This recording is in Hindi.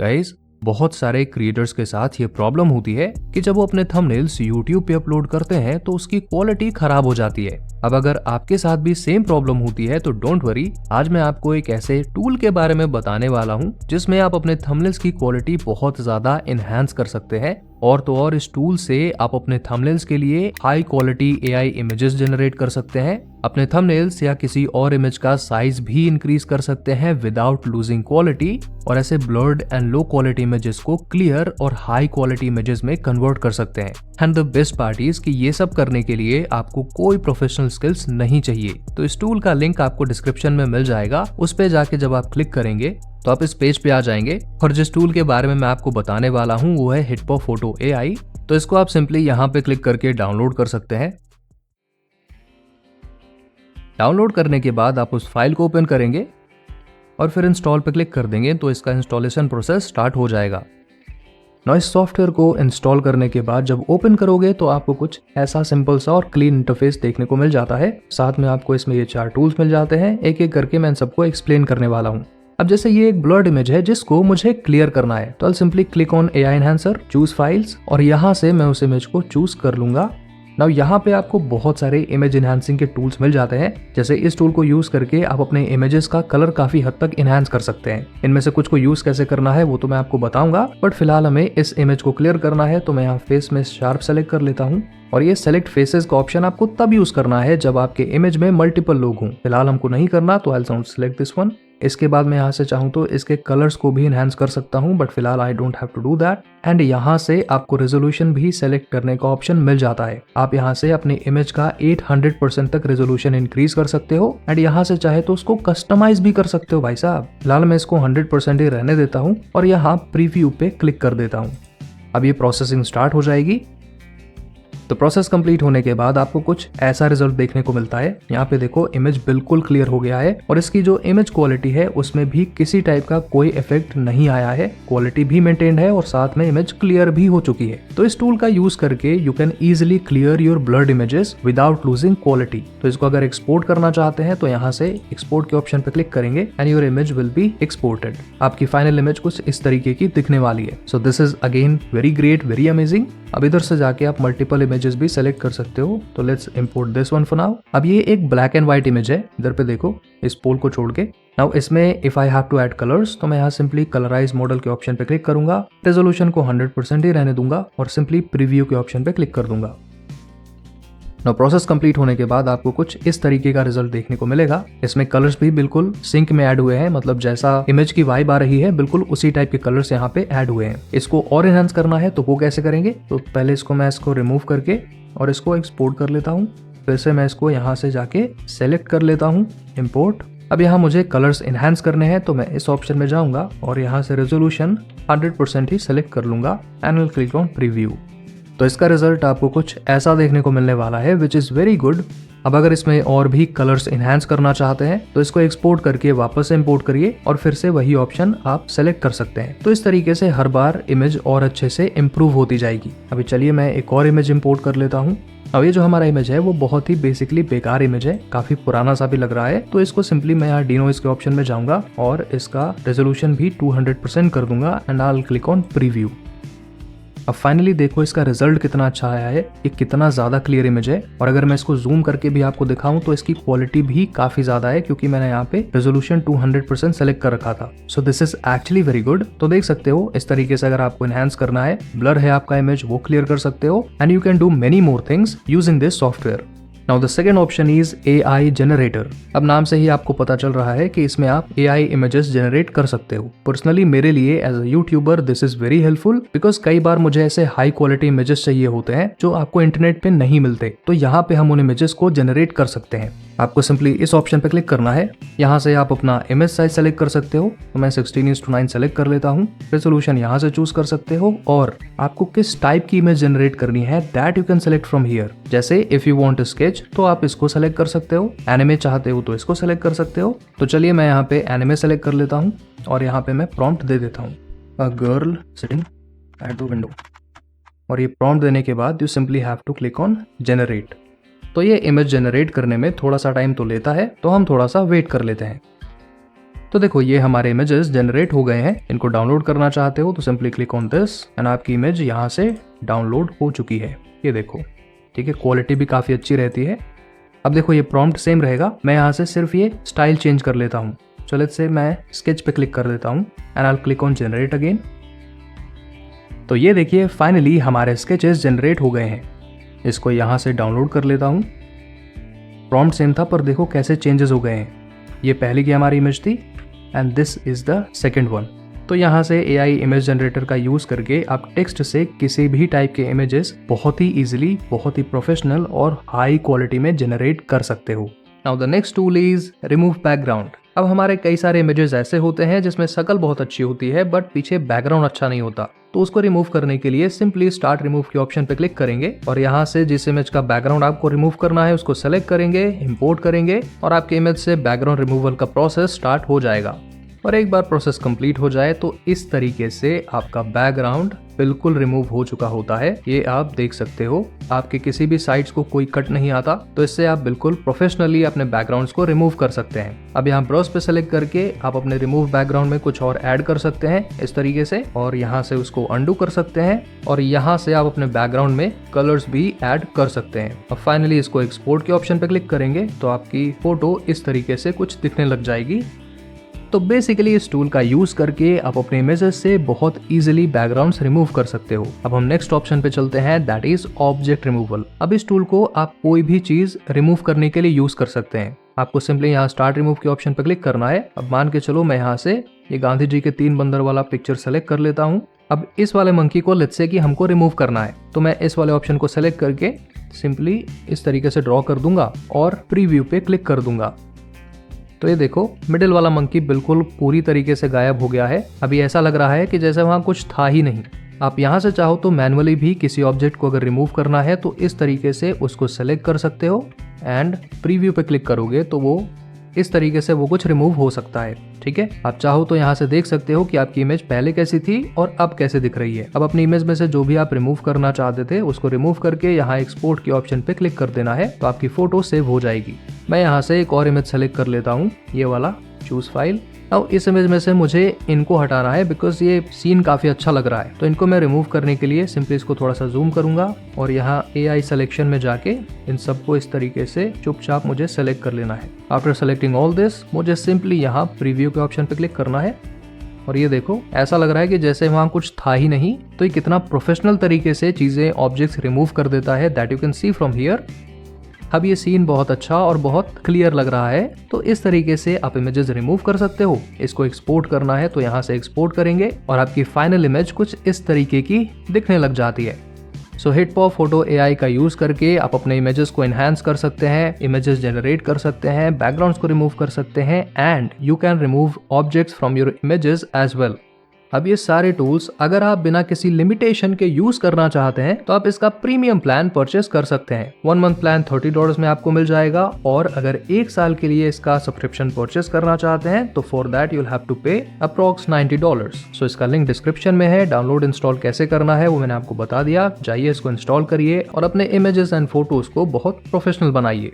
गाइस, बहुत सारे क्रिएटर्स के साथ ये प्रॉब्लम होती है कि जब वो अपने थंबनेल्स YouTube पे अपलोड करते हैं तो उसकी क्वालिटी खराब हो जाती है। अब अगर आपके साथ भी सेम प्रॉब्लम होती है तो डोंट वरी, आज मैं आपको एक ऐसे टूल के बारे में बताने वाला हूँ जिसमें आप अपने थंबनेल्स की क्वालिटी बहुत ज्यादा एनहांस कर सकते हैं। और तो और इस टूल से आप अपने थंबनेल्स के लिए high quality AI images generate कर सकते हैं, अपने थंबनेल्स या किसी और इमेज का साइज भी इंक्रीज कर सकते हैं विदाउट लूजिंग क्वालिटी, और ऐसे blurred and low quality images को क्लियर और हाई क्वालिटी इमेजेस में कन्वर्ट कर सकते हैं। And the best part is कि ये सब करने के लिए आपको कोई प्रोफेशनल स्किल्स नहीं चाहिए। तो इस टूल का लिंक आपको डिस्क्रिप्शन में मिल जाएगा, उस पे जाके जब आप क्लिक करेंगे तो आप इस पेज पे आ जाएंगे और जिस टूल के बारे में मैं आपको बताने वाला हूँ वो है हिटपॉप फोटो AI। तो इसको आप सिंपली यहाँ पे क्लिक करके डाउनलोड कर सकते हैं। डाउनलोड करने के बाद आप उस फाइल को ओपन करेंगे और फिर इंस्टॉल पे क्लिक कर देंगे तो इसका इंस्टॉलेशन प्रोसेस स्टार्ट हो जाएगा। नाउ इस सॉफ्टवेयर को इंस्टॉल करने के बाद जब ओपन करोगे तो आपको कुछ ऐसा सिंपल सा और क्लीन इंटरफेस देखने को मिल जाता है। साथ में आपको इसमें ये 4 टूल्स मिल जाते हैं, एक एक करके मैं इन सबको एक्सप्लेन करने वाला हूँ। अब जैसे ये एक ब्लर्ड इमेज है जिसको मुझे क्लियर करना है, तो I simply click on AI enhancer, choose files, और यहाँ से मैं उस इमेज को चूज कर लूंगा। नाउ यहाँ पे आपको बहुत सारे इमेज एनहांसिंग के टूल्स मिल जाते हैं। जैसे इस टूल को यूज करके आप अपने इमेजेस का कलर काफी हद तक एनहांस कर सकते हैं। इनमें से कुछ को यूज कैसे करना है वो तो मैं आपको बताऊंगा, बट फिलहाल हमें इस इमेज को क्लियर करना है तो मैं यहाँ फेस में शार्प सेलेक्ट कर लेता हूँ। और ये सेलेक्ट फेसेस का ऑप्शन आपको तब यूज करना है जब आपके इमेज में मल्टीपल लोग हों। फिलहाल हमको नहीं करना तो I will select this one. इसके बाद मैं यहाँ से चाहूँ तो इसके कलर्स को भी इनहेंस कर सकता हूँ, बट फिलहाल I don't have to do that. And यहाँ से आपको रेजोल्यूशन भी सेलेक्ट करने का ऑप्शन मिल जाता है। आप यहाँ से अपनी इमेज का 800% तक रेजोल्यूशन इंक्रीज कर सकते हो एंड यहाँ से चाहे तो उसको कस्टमाइज भी कर सकते हो भाई साहब। फिलहाल मैं इसको 100% ही रहने देता हूँ और यहाँ प्रीव्यू पे क्लिक कर देता हूँ। अब ये प्रोसेसिंग स्टार्ट हो जाएगी। तो प्रोसेस कंप्लीट होने के बाद आपको कुछ ऐसा रिजल्ट देखने को मिलता है। यहाँ पे देखो इमेज बिल्कुल क्लियर हो गया है और इसकी जो इमेज क्वालिटी है उसमें भी किसी टाइप का कोई इफेक्ट नहीं आया है, क्वालिटी भी मेंटेन्ड है और साथ में इमेज क्लियर भी हो चुकी है। तो इस टूल का यूज करके you can easily clear your blurred images without losing quality. तो इसको अगर एक्सपोर्ट करना चाहते हैं तो यहाँ से एक्सपोर्ट के ऑप्शन पे क्लिक करेंगे and your image will be exported. आपकी फाइनल इमेज कुछ इस तरीके की दिखने वाली है। So this is again very great, very amazing. अब इधर से जाके आप मल्टीपल इमेजेस भी सेलेक्ट कर सकते हो। तो let's import this one for now. अब ये एक ब्लैक एंड व्हाइट इमेज है, इधर पे देखो इस पोल को छोड़ के। नाउ इसमें if I have to add colours तो मैं यहाँ सिंपली कलराइज मॉडल के ऑप्शन पे क्लिक करूंगा, रेजोल्यूशन को 100% ही रहने दूंगा और सिंपली प्रीव्यू के ऑप्शन पे क्लिक कर दूंगा। नाउ प्रोसेस कंप्लीट होने के बाद आपको कुछ इस तरीके का रिजल्ट देखने को मिलेगा। इसमें कलर्स भी बिल्कुल सिंक में ऐड हुए हैं, मतलब जैसा इमेज की वाइब आ रही है बिल्कुल उसी टाइप के कलर्स यहाँ पे ऐड हुए हैं। इसको और एनहांस करना है तो वो कैसे करेंगे, तो पहले मैं इसको रिमूव करके और इसको एक्सपोर्ट कर लेता हूँ। फिर से मैं इसको यहाँ से जाके सेलेक्ट कर लेता हूँ, इम्पोर्ट। अब यहाँ मुझे कलर्स एनहांस करने हैं तो मैं इस ऑप्शन में जाऊंगा और यहाँ से रेजोल्यूशन 100% ही सेलेक्ट कर लूंगा and will click on preview. तो इसका रिजल्ट आपको कुछ ऐसा देखने को मिलने वाला है विच इज वेरी गुड। अब अगर इसमें और भी कलर्स एनहांस करना चाहते हैं तो इसको एक्सपोर्ट करके वापस से इंपोर्ट करिए और फिर से वही ऑप्शन आप सेलेक्ट कर सकते हैं। तो इस तरीके से हर बार इमेज और अच्छे से इम्प्रूव होती जाएगी। अभी चलिए मैं एक और इमेज इंपोर्ट कर लेता हूँ। अब ये जो हमारा इमेज है वो बहुत ही बेसिकली बेकार इमेज है, काफी पुराना सा भी लग रहा है। तो इसको सिंपली मैं यहाँ डिनोइस के ऑप्शन में जाऊंगा और इसका रेजोल्यूशन भी 200% कर दूंगा and I will click on preview. अब फाइनली देखो इसका रिजल्ट कितना अच्छा आया है, ये कितना ज्यादा क्लियर इमेज है। और अगर मैं इसको जूम करके भी आपको दिखाऊं तो इसकी क्वालिटी भी काफी ज्यादा है क्योंकि मैंने यहाँ पे रेजोल्यूशन 200% सेलेक्ट कर रखा था। So this is actually very good. तो देख सकते हो इस तरीके से अगर आपको एनहांस करना है, ब्लर है आपका इमेज वो क्लियर कर सकते हो and you can do many more things using this software. Now the second option is AI generator. अब नाम से ही आपको पता चल रहा है कि इसमें आप AI इमेजेस जनरेट कर सकते हो। पर्सनली मेरे लिए as a YouTuber this is very helpful because कई बार मुझे ऐसे हाई क्वालिटी इमेजेस चाहिए होते हैं जो आपको इंटरनेट पे नहीं मिलते। तो यहाँ पे हम उन इमेजेस को जनरेट कर सकते हैं। आपको सिंपली इस ऑप्शन पे क्लिक करना है, यहाँ से आप अपना इमेज साइज सेलेक्ट कर सकते हो। तो मैं 16:9 सेलेक्ट कर लेता हूँ। रेजोल्यूशन यहाँ से चूज कर सकते हो और आपको किस टाइप की इमेज जनरेट करनी है that you can select from here. जैसे इफ यू वांट स्केच तो आप इसको सेलेक्ट कर सकते हो, एनिमे चाहते हो तो इसको सेलेक्ट कर सकते हो। तो चलिए मैं यहाँ पे एनिमे सेलेक्ट कर लेता हूँ और यहाँ पे मैं प्रॉम्प्ट दे देता हूँ, a girl sitting at the window. और ये प्रॉम्प्ट देने के बाद you simply have to click on generate. तो ये इमेज जनरेट करने में थोड़ा सा टाइम तो लेता है, तो हम थोड़ा सा वेट कर लेते हैं। तो देखो ये हमारे इमेजेस जनरेट हो गए हैं। इनको डाउनलोड करना चाहते हो तो simply click on this and आपकी इमेज यहाँ से डाउनलोड हो चुकी है। ये देखो, ठीक है, क्वालिटी भी काफ़ी अच्छी रहती है। अब देखो ये प्रॉम्प्ट सेम रहेगा। मैं यहाँ से सिर्फ ये स्टाइल चेंज कर लेता हूँ। चलो इससे मैं स्केच पे क्लिक कर देता हूँ and I click on generate again. तो ये देखिए फाइनली हमारे स्केचेस जनरेट हो गए हैं। इसको यहाँ से डाउनलोड कर लेता हूँ। प्रॉम्प्ट सेम था पर देखो कैसे चेंजेस हो गए हैं। ये पहले की हमारी इमेज थी and this is the second one. तो यहाँ से AI इमेज जनरेटर का यूज करके आप टेक्स्ट से किसी भी टाइप के इमेजेस बहुत ही इजीली, बहुत ही प्रोफेशनल और हाई क्वालिटी में जनरेट कर सकते हो। Now the next tool is remove background. अब हमारे कई सारे इमेजेस ऐसे होते हैं जिसमें शक्ल बहुत अच्छी होती है बट पीछे बैकग्राउंड अच्छा नहीं होता। तो उसको रिमूव करने के लिए सिंपली स्टार्ट रिमूव के ऑप्शन पे क्लिक करेंगे और यहाँ से जिस इमेज का बैकग्राउंड आपको रिमूव करना है उसको सेलेक्ट करेंगे, इंपोर्ट करेंगे और आपके इमेज से बैकग्राउंड रिमूवल का प्रोसेस स्टार्ट हो जाएगा। और एक बार प्रोसेस कंप्लीट हो जाए तो इस तरीके से आपका बैकग्राउंड बिल्कुल रिमूव हो चुका होता है। ये आप देख सकते हो, आपके किसी भी साइड्स को कोई कट नहीं आता। तो इससे आप बिल्कुल प्रोफेशनली अपने बैकग्राउंड्स को रिमूव कर सकते हैं। अब यहाँ ब्राउज पे सेलेक्ट करके आप अपने रिमूव बैकग्राउंड में कुछ और ऐड कर सकते हैं इस तरीके से, और यहाँ से उसको अंडू कर सकते हैं और यहाँ से आप अपने बैकग्राउंड में कलर्स भी ऐड कर सकते हैं। अब फाइनली इसको एक्सपोर्ट के ऑप्शन पे क्लिक करेंगे तो आपकी फोटो इस तरीके से कुछ दिखने लग जाएगी। तो बेसिकली इस टूल का यूज करके आप अपने इमेजेस से बहुत इजीली बैकग्राउंड्स रिमूव कर सकते हो। अब हम नेक्स्ट ऑप्शन पे चलते हैं, दैट इज ऑब्जेक्ट रिमूवल। अब इस टूल को आप कोई भी चीज रिमूव करने के लिए यूज कर सकते हैं। आपको सिंपली यहाँ स्टार्ट रिमूव के ऑप्शन पे क्लिक करना है। अब मान के चलो मैं यहाँ से ये गांधी जी के 3 बंदर वाला पिक्चर सेलेक्ट कर लेता हूँ। अब इस वाले मंकी को लेट्स से कि हमको रिमूव करना है तो मैं इस वाले ऑप्शन को सेलेक्ट करके सिंपली इस तरीके से ड्रॉ कर दूंगा और प्रीव्यू पे क्लिक कर दूंगा। तो ये देखो मिडिल वाला मंकी बिल्कुल पूरी तरीके से गायब हो गया है। अभी ऐसा लग रहा है कि जैसे वहाँ कुछ था ही नहीं। आप यहाँ से चाहो तो मैनुअली भी किसी ऑब्जेक्ट को अगर रिमूव करना है तो इस तरीके से उसको सेलेक्ट कर सकते हो एंड प्रीव्यू पे क्लिक करोगे तो वो इस तरीके से वो कुछ रिमूव हो सकता है। ठीक है, आप चाहो तो यहाँ से देख सकते हो कि आपकी इमेज पहले कैसी थी और अब कैसे दिख रही है। अब अपनी इमेज में से जो भी आप रिमूव करना चाहते थे उसको रिमूव करके यहाँ एक्सपोर्ट के ऑप्शन पे क्लिक कर देना है तो आपकी फोटो सेव हो जाएगी। मैं यहाँ से एक और इमेज सेलेक्ट कर लेता हूँ, ये वाला चूज फाइल। अब इस इमेज में से मुझे इनको हटाना है बिकॉज ये सीन काफी अच्छा लग रहा है। तो इनको मैं रिमूव करने के लिए सिंपली इसको थोड़ा सा जूम करूंगा और यहाँ AI सिलेक्शन में जाके इन सबको इस तरीके से चुपचाप मुझे सेलेक्ट कर लेना है। आफ्टर सेलेक्टिंग ऑल दिस मुझे सिंपली यहाँ प्रीव्यू के ऑप्शन पे क्लिक करना है और ये देखो ऐसा लग रहा है कि जैसे वहाँ कुछ था ही नहीं। तो ये कितना प्रोफेशनल तरीके से चीजें ऑब्जेक्ट्स रिमूव कर देता है, that you can see from here. अब ये सीन बहुत अच्छा और बहुत क्लियर लग रहा है। तो इस तरीके से आप इमेजेस रिमूव कर सकते हो। इसको एक्सपोर्ट करना है तो यहाँ से एक्सपोर्ट करेंगे और आपकी फाइनल इमेज कुछ इस तरीके की दिखने लग जाती है। सो हिटपॉप फोटो AI का यूज करके आप अपने इमेजेस को एनहांस कर सकते हैं, इमेजेस जनरेट कर सकते हैं, बैकग्राउंड्स को रिमूव कर सकते हैं and you can remove objects from your images as well. अब ये सारे टूल्स अगर आप बिना किसी लिमिटेशन के यूज करना चाहते हैं तो आप इसका प्रीमियम प्लान परचेस कर सकते हैं। 1 मंथ प्लान $30 में आपको मिल जाएगा और अगर 1 साल के लिए इसका सब्सक्रिप्शन परचेस करना चाहते हैं तो for that you'll have to pay approx $90। So इसका लिंक डिस्क्रिप्शन में है। डाउनलोड इंस्टॉल कैसे करना है वो मैंने आपको बता दिया। जाइए इसको इंस्टॉल करिए और अपने इमेजेस एंड फोटोज को बहुत प्रोफेशनल बनाइए।